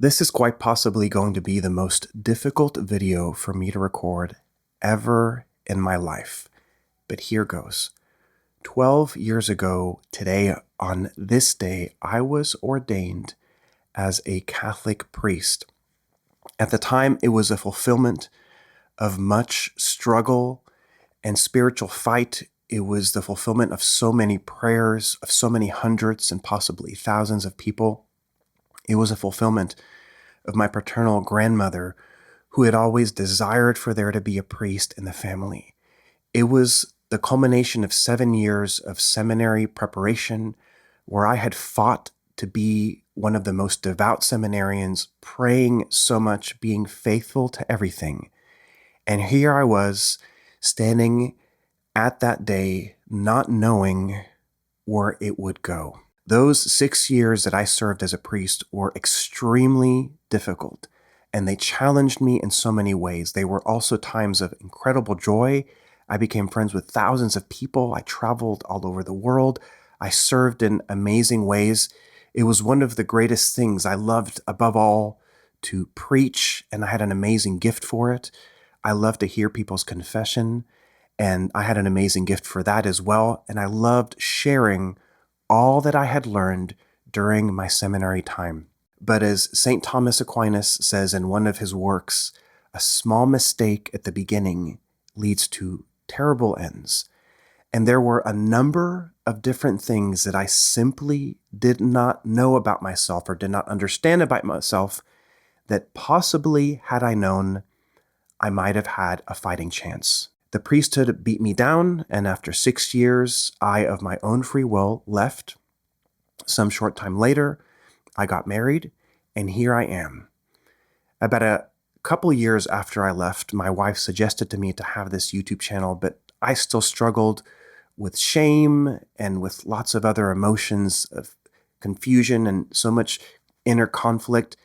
This is quite possibly going to be the most difficult video for me to record ever in my life, but here goes. 12 years ago today, on this day, I was ordained as a Catholic priest. At the time, it was a fulfillment of much struggle and spiritual fight. It was the fulfillment of so many prayers, of so many hundreds and possibly thousands of people. It was a fulfillment of my paternal grandmother, who had always desired for there to be a priest in the family. It was the culmination of 7 years of seminary preparation, where I had fought to be one of the most devout seminarians, praying so much, being faithful to everything. And here I was, standing at that day, not knowing where it would go. Those 6 years that I served as a priest were extremely difficult, and they challenged me in so many ways. They were also times of incredible joy. I became friends with thousands of people. I traveled all over the world. I served in amazing ways. It was one of the greatest things. I loved, above all, to preach, and I had an amazing gift for it. I loved to hear people's confession, and I had an amazing gift for that as well. And I loved sharing all that I had learned during my seminary time. But as St. Thomas Aquinas says in one of his works, a small mistake at the beginning leads to terrible ends. And there were a number of different things that I simply did not know about myself or did not understand about myself that possibly, had I known, I might have had a fighting chance. The priesthood beat me down, and after 6 years, I, of my own free will, left. Some short time later, I got married, and here I am. About a couple years after I left, my wife suggested to me to have this YouTube channel, but I still struggled with shame and with lots of other emotions of confusion and so much inner conflict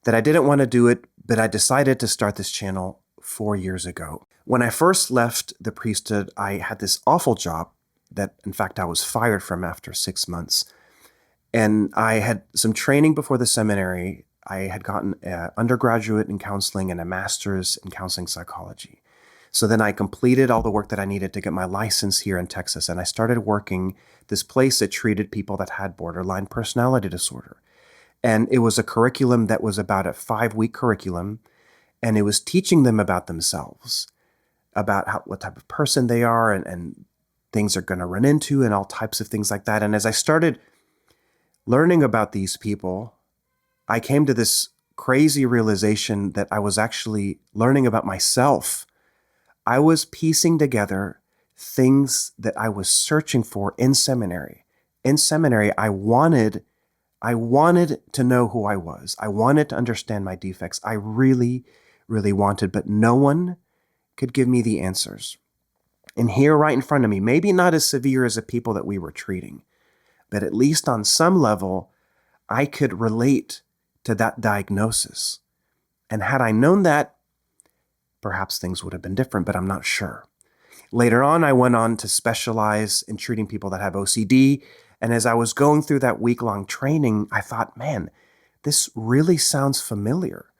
that I didn't want to do it, but I decided to start this channel 4 years ago. When I first left the priesthood, I had this awful job that, in fact, I was fired from after 6 months. And I had some training before the seminary. I had gotten an undergraduate in counseling and a master's in counseling psychology. So then I completed all the work that I needed to get my license here in Texas, and I started working this place that treated people that had borderline personality disorder. And it was a curriculum that was about a 5-week curriculum, and it was teaching them about themselves, about what type of person they are and things they're going to run into and all types of things like that. And as I started learning about these people, I came to this crazy realization that I was actually learning about myself. I was piecing together things that I was searching for in seminary. In seminary, I wanted to know who I was. I wanted to understand my defects. I really, really wanted, but no one could give me the answers. And here right in front of me, maybe not as severe as the people that we were treating, but at least on some level, I could relate to that diagnosis. And had I known that, perhaps things would have been different, but I'm not sure. Later on, I went on to specialize in treating people that have OCD. And as I was going through that week-long training, I thought, man, this really sounds familiar.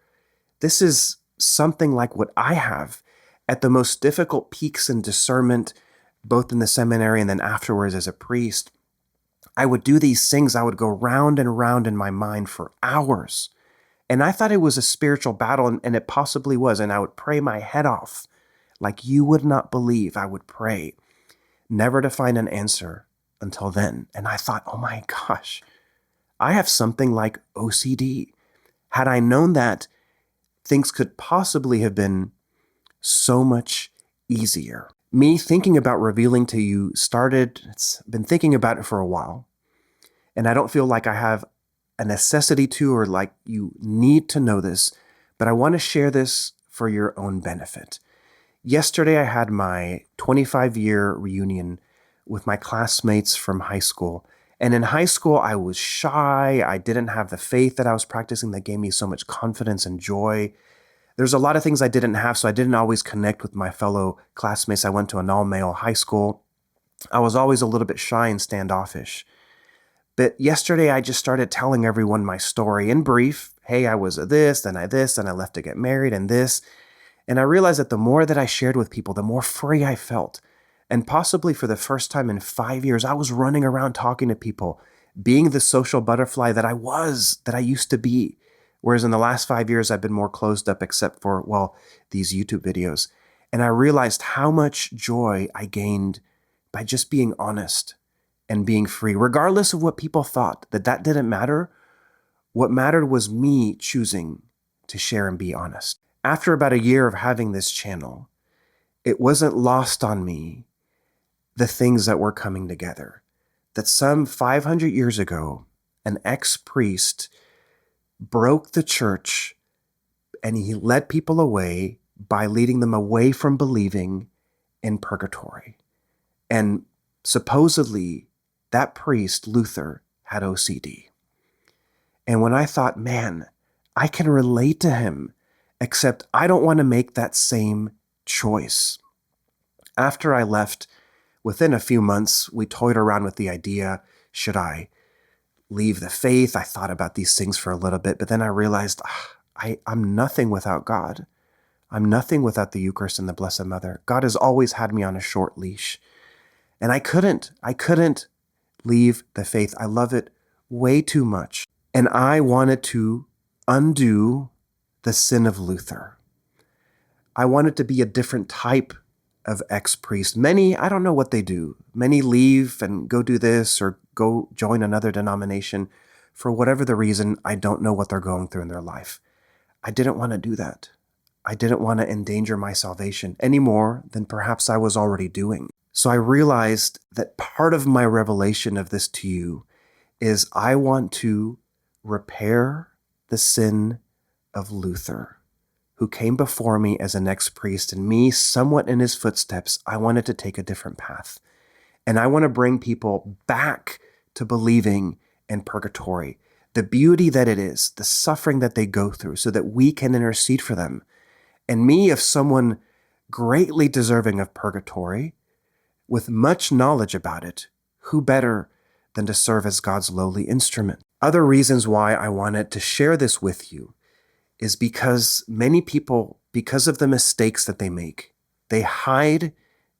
This is something like what I have. At the most difficult peaks in discernment, both in the seminary and then afterwards as a priest, I would do these things. I would go round and round in my mind for hours. And I thought it was a spiritual battle, and it possibly was. And I would pray my head off. Like you would not believe, I would pray, never to find an answer until then. And I thought, oh my gosh, I have something like OCD. Had I known that, things could possibly have been so much easier. Me thinking about revealing to you it's been thinking about it for a while, and I don't feel like I have a necessity to, or like you need to know this, but I want to share this for your own benefit. Yesterday, I had my 25-year reunion with my classmates from high school. And in high school, I was shy. I didn't have the faith that I was practicing that gave me so much confidence and joy. There's a lot of things I didn't have, so I didn't always connect with my fellow classmates. I went to an all-male high school. I was always a little bit shy and standoffish. But yesterday I just started telling everyone my story in brief. Hey, I was a this, then I left to get married and this. And I realized that the more that I shared with people, the more free I felt. And possibly for the first time in 5 years, I was running around talking to people, being the social butterfly that I used to be. Whereas in the last 5 years, I've been more closed up except for, well, these YouTube videos. And I realized how much joy I gained by just being honest and being free, regardless of what people thought, that didn't matter. What mattered was me choosing to share and be honest. After about a year of having this channel, it wasn't lost on me the things that were coming together. That some 500 years ago, an ex-priest broke the church and he led people away by leading them away from believing in purgatory. And supposedly, that priest, Luther, had OCD. And when I thought, man, I can relate to him, except I don't want to make that same choice. After I left, within a few months, we toyed around with the idea, should I leave the faith? I thought about these things for a little bit, but then I realized I'm nothing without God. I'm nothing without the Eucharist and the Blessed Mother. God has always had me on a short leash. And I couldn't leave the faith. I love it way too much. And I wanted to undo the sin of Luther. I wanted to be a different type of ex-priest. Many, I don't know what they do. Many leave and go do this or go join another denomination. For whatever the reason, I don't know what they're going through in their life. I didn't want to do that. I didn't want to endanger my salvation any more than perhaps I was already doing. So I realized that part of my revelation of this to you is I want to repair the sin of Luther, who came before me as an ex-priest, and me somewhat in his footsteps. I wanted to take a different path. And I want to bring people back to believing in purgatory, the beauty that it is, the suffering that they go through, so that we can intercede for them. And me, if someone greatly deserving of purgatory, with much knowledge about it, who better than to serve as God's lowly instrument? Other reasons why I wanted to share this with you is because many people, because of the mistakes that they make, they hide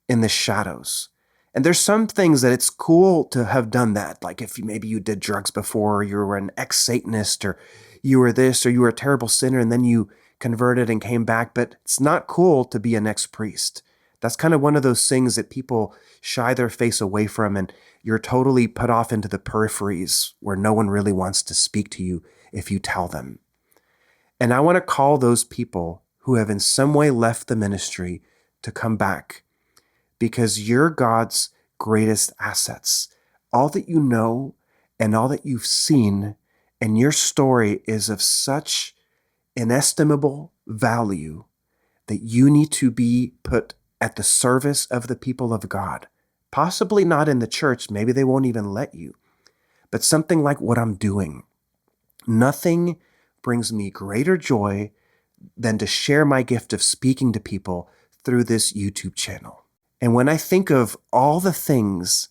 in the shadows. And there's some things that it's cool to have done that. Like if maybe you did drugs before, or you were an ex-Satanist, or you were this, or you were a terrible sinner, and then you converted and came back. But it's not cool to be an ex-priest. That's kind of one of those things that people shy their face away from, and you're totally put off into the peripheries where no one really wants to speak to you if you tell them. And I want to call those people who have in some way left the ministry to come back, because you're God's greatest assets. All that you know and all that you've seen and your story is of such inestimable value that you need to be put at the service of the people of God. Possibly not in the church, maybe they won't even let you, but something like what I'm doing. Nothing brings me greater joy than to share my gift of speaking to people through this YouTube channel. And when I think of all the things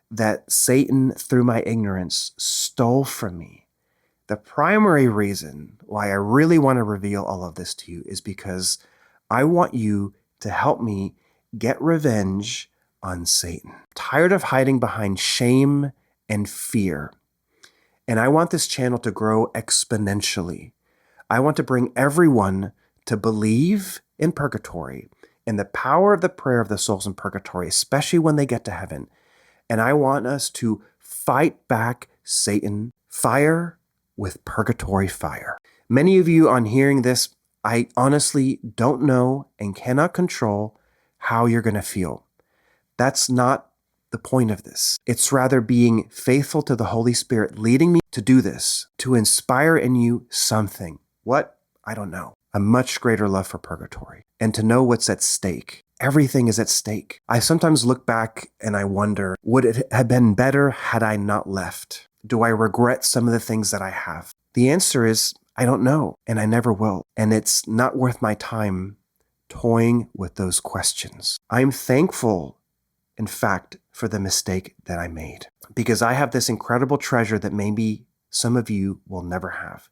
that Satan, through my ignorance, stole from me, the primary reason why I really want to reveal all of this to you is because I want you to help me get revenge on Satan. I'm tired of hiding behind shame and fear. And I want this channel to grow exponentially. I want to bring everyone to believe in purgatory, in the power of the prayer of the souls in purgatory, especially when they get to heaven. And I want us to fight back Satan, fire with purgatory fire. Many of you on hearing this, I honestly don't know and cannot control how you're going to feel. That's not the point of this. It's rather being faithful to the Holy Spirit leading me to do this, to inspire in you something. What? I don't know. A much greater love for purgatory and to know what's at stake. Everything is at stake. I sometimes look back and I wonder, would it have been better had I not left? Do I regret some of the things that I have? The answer is, I don't know, and I never will. And it's not worth my time toying with those questions. I'm thankful in fact, for the mistake that I made. Because I have this incredible treasure that maybe some of you will never have.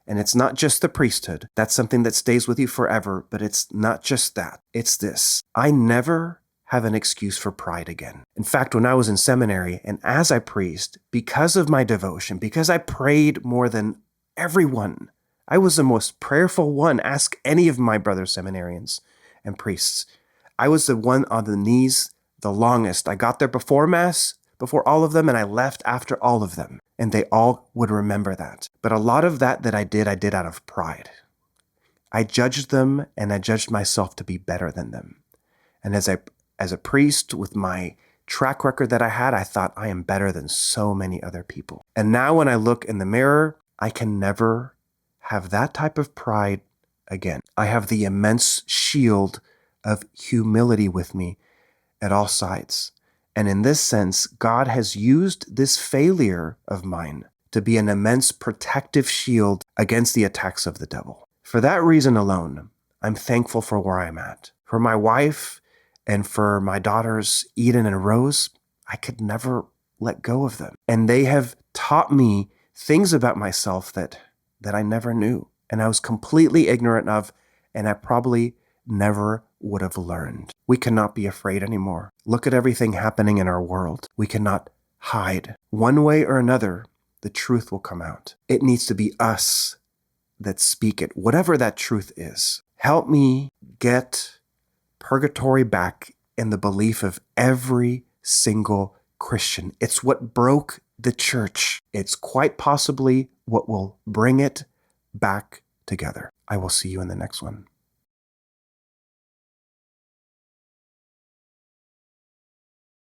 And it's not just the priesthood. That's something that stays with you forever, but it's not just that. It's this. I never have an excuse for pride again. In fact, when I was in seminary and as I priest, because of my devotion, because I prayed more than everyone, I was the most prayerful one. Ask any of my brother seminarians and priests. I was the one on the knees the longest. I got there before Mass, before all of them, and I left after all of them. And they all would remember that. But a lot of that I did out of pride. I judged them and I judged myself to be better than them. And as a priest with my track record that I had, I thought I am better than so many other people. And now when I look in the mirror, I can never have that type of pride again. I have the immense shield of humility with me at all sides. And in this sense, God has used this failure of mine to be an immense protective shield against the attacks of the devil. For that reason alone, I'm thankful for where I'm at. For my wife and for my daughters, Eden and Rose, I could never let go of them. And they have taught me things about myself that I never knew. And I was completely ignorant of, and I probably never would have learned. We cannot be afraid anymore. Look at everything happening in our world. We cannot hide. One way or another, the truth will come out. It needs to be us that speak it, whatever that truth is. Help me get purgatory back in the belief of every single Christian. It's what broke the church. It's quite possibly what will bring it back together. I will see you in the next one.